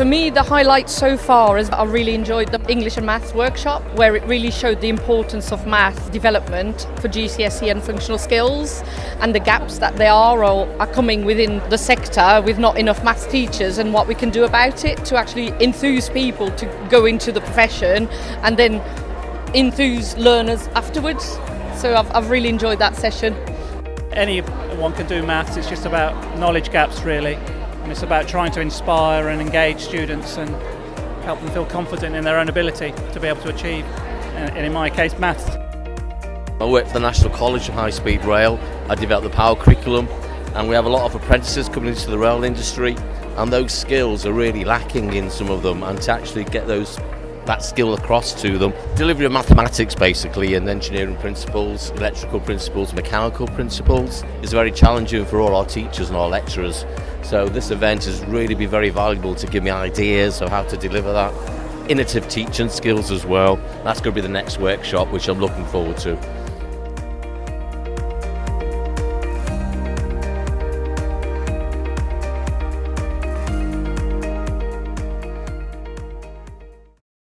For me, the highlight so far is I really enjoyed the English and Maths workshop, where it really showed the importance of math development for GCSE and functional skills, and the gaps that there are or are coming within the sector with not enough maths teachers, and what we can do about it to actually enthuse people to go into the profession and then enthuse learners afterwards. So I've really enjoyed that session. Anyone can do maths, it's just about knowledge gaps really, and it's about trying to inspire and engage students and help them feel confident in their own ability to be able to achieve, and in my case, maths. I work for the National College of High Speed Rail. I develop the power curriculum, and we have a lot of apprentices coming into the rail industry, and those skills are really lacking in some of them, and to actually get that skill across to them. Delivery of mathematics basically, and engineering principles, electrical principles, mechanical principles is very challenging for all our teachers and our lecturers. So this event has really been very valuable to give me ideas of how to deliver that. Innovative teaching skills as well. That's going to be the next workshop, which I'm looking forward to.